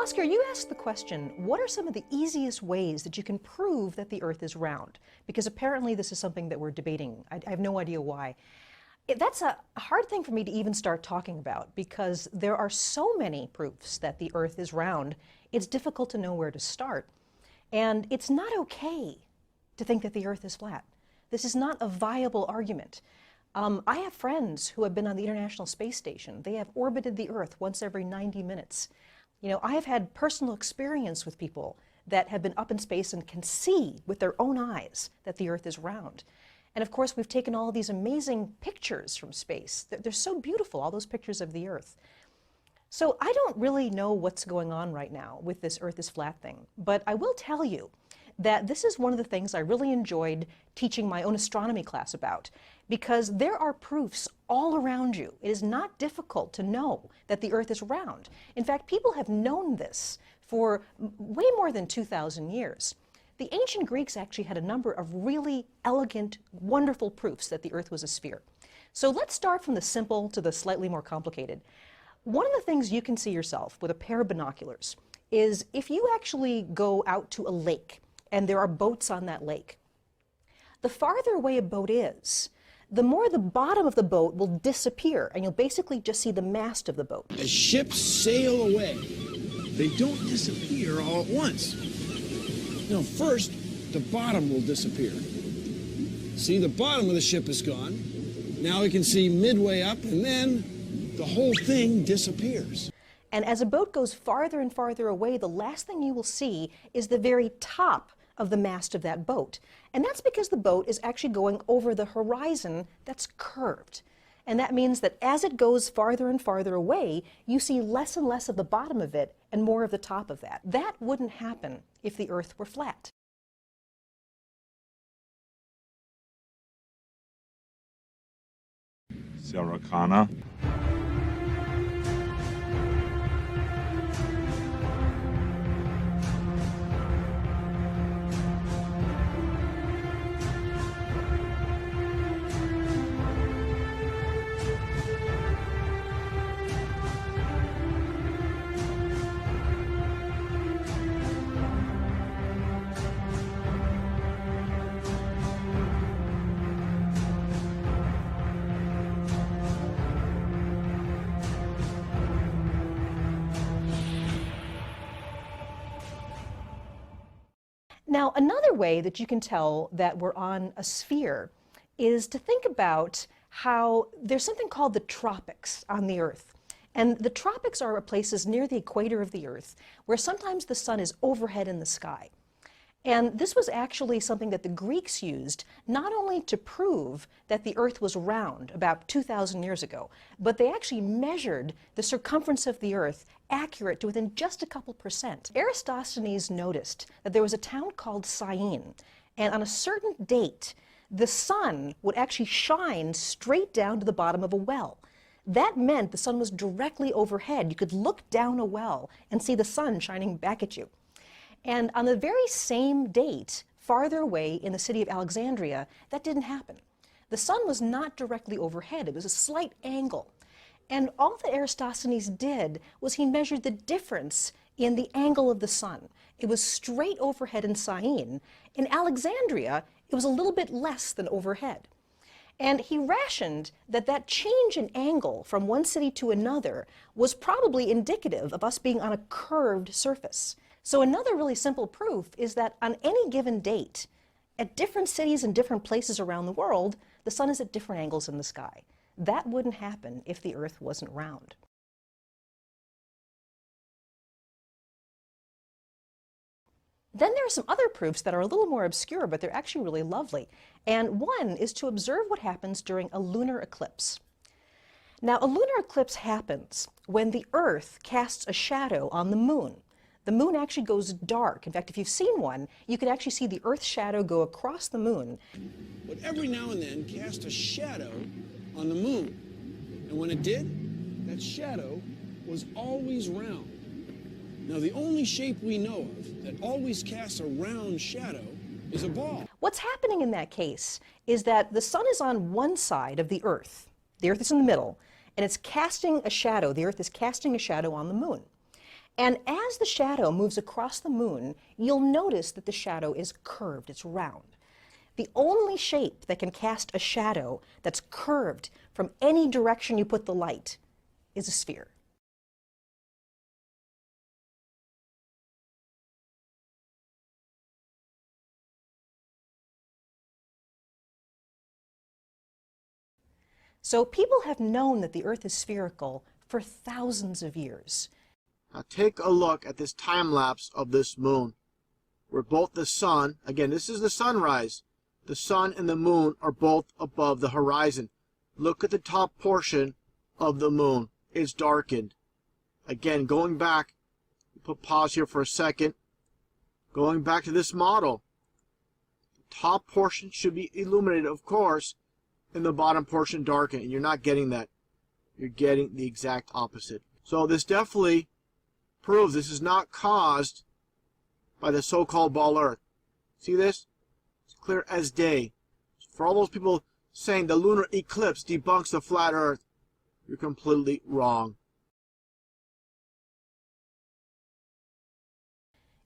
Oscar, you asked the question, what are some of the easiest ways that you can prove that the Earth is round? Because apparently this is something that we're debating. I have no idea why. That's a hard thing for me to even start talking about because there are so many proofs that the Earth is round, it's difficult to know where to start. And it's not okay to think that the Earth is flat. This is not a viable argument. I have friends who have been on the International Space Station. They have orbited the Earth once every 90 minutes. You know, I have had personal experience with people that have been up in space and can see with their own eyes that the Earth is round. And of course, we've taken all these amazing pictures from space. They're so beautiful, all those pictures of the Earth. So I don't really know what's going on right now with this Earth is flat thing, but I will tell you that this is one of the things I really enjoyed teaching my own astronomy class about, because there are proofs all around you. It is not difficult to know that the Earth is round. In fact, people have known this for way more than 2,000 years. The ancient Greeks actually had a number of really elegant, wonderful proofs that the Earth was a sphere. So let's start from the simple to the slightly more complicated. One of the things you can see yourself with a pair of binoculars is if you actually go out to a lake and there are boats on that lake, the farther away a boat is, the more the bottom of the boat will disappear, and you'll basically just see the mast of the boat. As ships sail away, they don't disappear all at once. No, first, the bottom will disappear. See, the bottom of the ship is gone. Now we can see midway up, and then the whole thing disappears. And as a boat goes farther and farther away, the last thing you will see is the very top of the mast of that boat. And that's because the boat is actually going over the horizon that's curved. And that means that as it goes farther and farther away, you see less and less of the bottom of it and more of the top of that. That wouldn't happen if the Earth were flat. Saracana. Now, another way that you can tell that we're on a sphere is to think about how there's something called the tropics on the Earth. And the tropics are places near the equator of the Earth where sometimes the sun is overhead in the sky. And this was actually something that the Greeks used not only to prove that the Earth was round about 2,000 years ago, but they actually measured the circumference of the Earth accurate to within just a couple percent. Eratosthenes noticed that there was a town called Syene, and on a certain date, the sun would actually shine straight down to the bottom of a well. That meant the sun was directly overhead. You could look down a well and see the sun shining back at you. And on the very same date, farther away in the city of Alexandria, that didn't happen. The sun was not directly overhead. It was a slight angle. And all that Eratosthenes did was he measured the difference in the angle of the sun. It was straight overhead in Syene. In Alexandria, it was a little bit less than overhead. And he rationed that that change in angle from one city to another was probably indicative of us being on a curved surface. So another really simple proof is that on any given date, at different cities and different places around the world, the sun is at different angles in the sky. That wouldn't happen if the Earth wasn't round. Then there are some other proofs that are a little more obscure, but they're actually really lovely. And one is to observe what happens during a lunar eclipse. Now, a lunar eclipse happens when the Earth casts a shadow on the moon. The moon actually goes dark. In fact, if you've seen one, you can actually see the Earth's shadow go across the moon. But every now and then cast a shadow on the moon. And when it did, that shadow was always round. Now, the only shape we know of that always casts a round shadow is a ball. What's happening in that case is that the sun is on one side of the Earth. The Earth is in the middle, and it's casting a shadow. The Earth is casting a shadow on the moon. And as the shadow moves across the moon, you'll notice that the shadow is curved, it's round. The only shape that can cast a shadow that's curved from any direction you put the light is a sphere. So people have known that the Earth is spherical for thousands of years. Now take a look at this time lapse of this moon, where both the sun, again this is the sunrise, the sun and the moon are both above the horizon. Look at the top portion of the moon. It's darkened. Again, going back, put pause here for a second. Going back to this model, the top portion should be illuminated, of course, and the bottom portion darkened, and you're not getting that. You're getting the exact opposite. So this definitely proves this is not caused by the so-called ball Earth. See this? It's clear as day. For all those people saying the lunar eclipse debunks the flat Earth, you're completely wrong.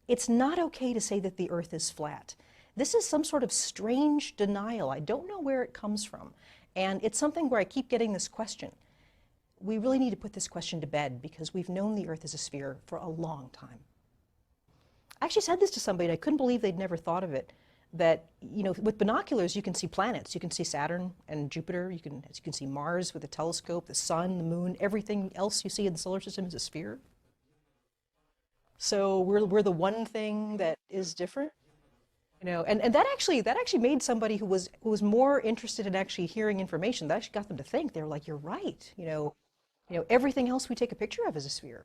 It's not okay to say that the Earth is flat. This is some sort of strange denial. I don't know where it comes from. And it's something where I keep getting this question. We really need to put this question to bed because we've known the Earth is a sphere for a long time. I actually said this to somebody and I couldn't believe they'd never thought of it. That, you know, with binoculars you can see planets. You can see Saturn and Jupiter. You can see Mars with a telescope, the sun, the moon. Everything else you see in the solar system is a sphere. So we're the one thing that is different. You know, and that actually made somebody who was more interested in actually hearing information, that actually got them to think. They were like, you're right, you know, everything else we take a picture of is a sphere.